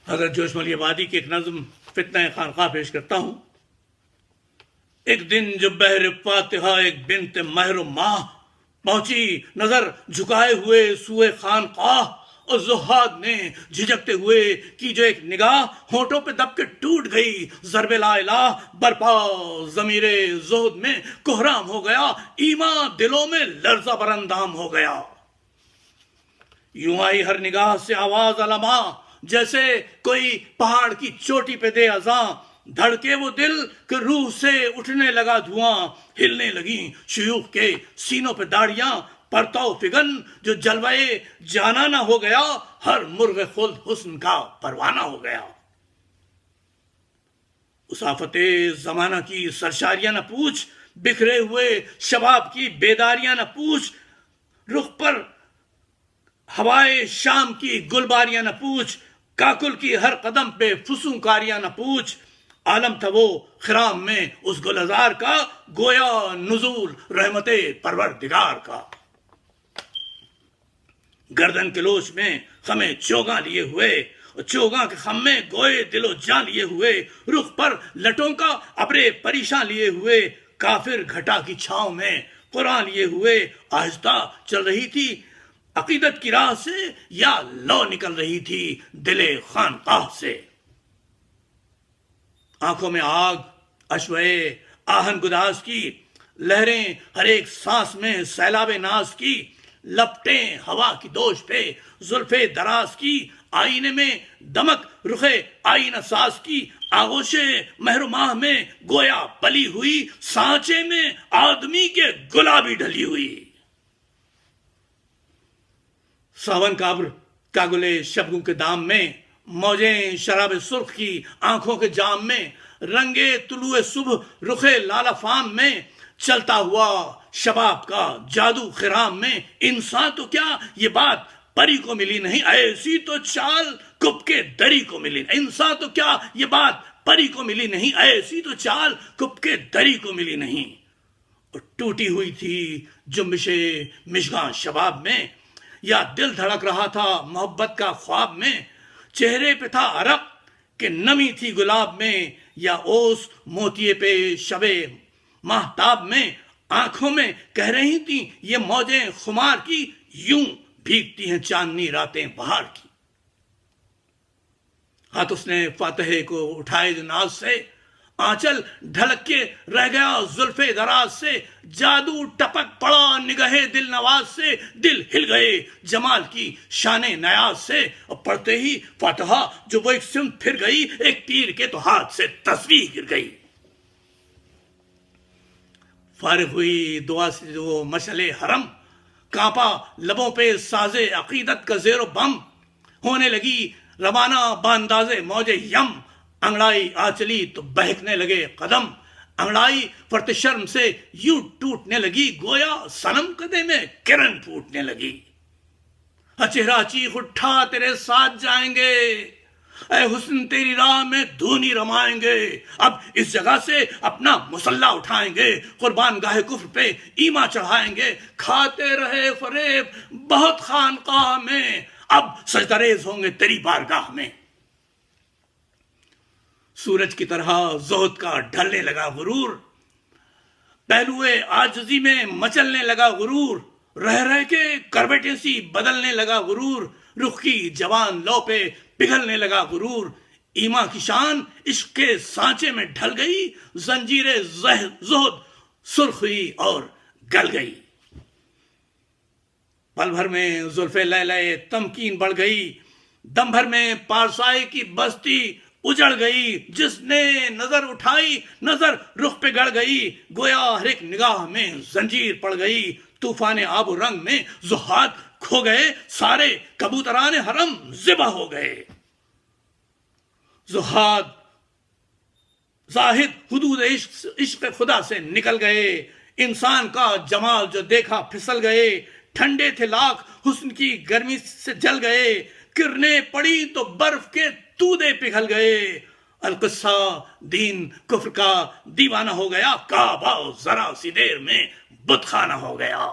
حضرت جوش ملی آبادی کی ایک نظم فتنہ خانقاہ پیش کرتا ہوں۔ ایک دن جب بحر فاتحہ ایک بنت مہر و ماہ پہنچی نظر جھکائے ہوئے سوئے خانقاہ، اور زہاد نے جھجکتے ہوئے کی جو ایک نگاہ ہونٹوں پہ دب کے ٹوٹ گئی۔ ضرب لا الہ برپا ضمیر زہد میں کوہرام ہو گیا، ایمان دلوں میں لرزہ براندام ہو گیا۔ یوں آئی ہر نگاہ سے آواز علما، جیسے کوئی پہاڑ کی چوٹی پہ دے اذاں، دھڑکے وہ دل کہ روح سے اٹھنے لگا دھواں، ہلنے لگیں شیوخ کے سینوں پہ داڑیاں، پرتو فگن جو جلوے جانا نہ ہو گیا، ہر مرغ خلد حسن کا پروانہ ہو گیا۔ اس آفت زمانہ کی سرشاریاں نہ پوچھ، بکھرے ہوئے شباب کی بیداریاں نہ پوچھ، رخ پر ہوائے شام کی گلباریاں نہ پوچھ، کاکل کی ہر قدم پہ فسونکاریاں نہ پوچھ۔ عالم تھا وہ خرام میں اس گلزار کا، گویا نزول رحمت پروردگار کا۔ گردن کے لوچ میں خمیں چوگاں لیے ہوئے، اور چوگاں کے خم میں گوئے دل و جان لیے ہوئے، رخ پر لٹوں کا ابرے پریشاں لیے ہوئے، کافر گھٹا کی چھاؤں میں قرآن لیے ہوئے، آہستہ چل رہی تھی عقیدت کی راہ سے، یا لو نکل رہی تھی دل خانقاہ سے۔ آنکھوں میں آگ اشوئے آہن گداز کی، لہریں ہر ایک سانس میں سیلاب ناز کی، لپٹیں ہوا کی دوش پہ زلفے دراز کی، آئینے میں دمک رخے آئینہ ساز کی، آغوش مہر و ماہ میں گویا پلی ہوئی، سانچے میں آدمی کے گلابی ڈلی ہوئی۔ ساون کا ابر کاگلے شبگوں کے دام میں، موجیں شراب سرخ کی آنکھوں کے جام میں، رنگے طلوع صبح رخے لالا فام میں، چلتا ہوا شباب کا جادو خرام میں، انسان تو کیا یہ بات پری کو ملی نہیں، ایسی تو چال کب کے دری کو ملی نہیں۔ انسان تو کیا یہ بات پری کو ملی نہیں، ایسی تو چال کب کے دری کو ملی نہیں۔ اور ٹوٹی ہوئی تھی جنبش مشگاں شباب میں، یا دل دھڑک رہا تھا محبت کا خواب میں، چہرے پہ تھا عرق کہ نمی تھی گلاب میں، یا اوس موتیے پہ شبے ماہتاب میں، آنکھوں میں کہہ رہی تھیں یہ موجیں خمار کی، یوں بھیگتی ہیں چاندنی راتیں بہار کی۔ ہاتھ اس نے فاتحے کو اٹھائے جو ناز سے، آنچل ڈھلک کے رہ گیا زلفے دراز سے، جادو ٹپک پڑا نگہ دل نواز سے، دل ہل گئے جمال کی شان نیاز سے، اور پڑھتے ہی فاتحہ جو وہ ایک سمت پھر گئی، ایک تیر کے تو ہاتھ سے تصویر گر گئی۔ فارغ ہوئی دعا سے جو مشعل حرم، کانپا لبوں پہ ساز عقیدت کا زیر و بم، ہونے لگی روانہ بانداز موج یم، انگڑائی آچلی تو بہکنے لگے قدم، انگڑائی فرت شرم سے یوں ٹوٹنے لگی، گویا صنم قدے میں کرن پھوٹنے لگی۔ چہرہ چیخ اٹھا تیرے ساتھ جائیں گے، اے حسن تیری راہ میں دھونی رمائیں گے، اب اس جگہ سے اپنا مسلح اٹھائیں گے، قربان گاہ کفر پہ ایما چڑھائیں گے، کھاتے رہے فریب بہت خانقاہ میں، اب سجدہ ریز ہوں گے تیری بارگاہ میں۔ سورج کی طرح زہد کا ڈھلنے لگا غرور، پہلوئے عاجزی میں مچلنے لگا غرور، رہ رہ کے کروٹیں سی بدلنے لگا غرور، رخ کی جوان لو پہ پگھلنے لگا غرور، ایما کی شان عشق کے سانچے میں ڈھل گئی، زنجیر زہد سرخ ہوئی اور گل گئی۔ پل بھر میں زلف لیلے تمکین بڑھ گئی، دم بھر میں پارسائی کی بستی اجڑ گئی، جس نے نظر اٹھائی نظر رخ پہ گڑ گئی، گویا ہر ایک نگاہ میں زنجیر پڑ گئی، طوفان آب و رنگ میں زہاد کھو گئے، سارے کبوتران حرم ذبح ہو گئے۔ زہاد زاہد حدود عشق خدا سے نکل گئے، انسان کا جمال جو دیکھا پھسل گئے، ٹھنڈے تھے لاکھ حسن کی گرمی سے جل گئے، کرنیں پڑی تو برف کے تودے پگھل گئے، القصہ دین کفر کا دیوانہ ہو گیا، کعبہ ذرا سی دیر میں بت خانہ ہو گیا۔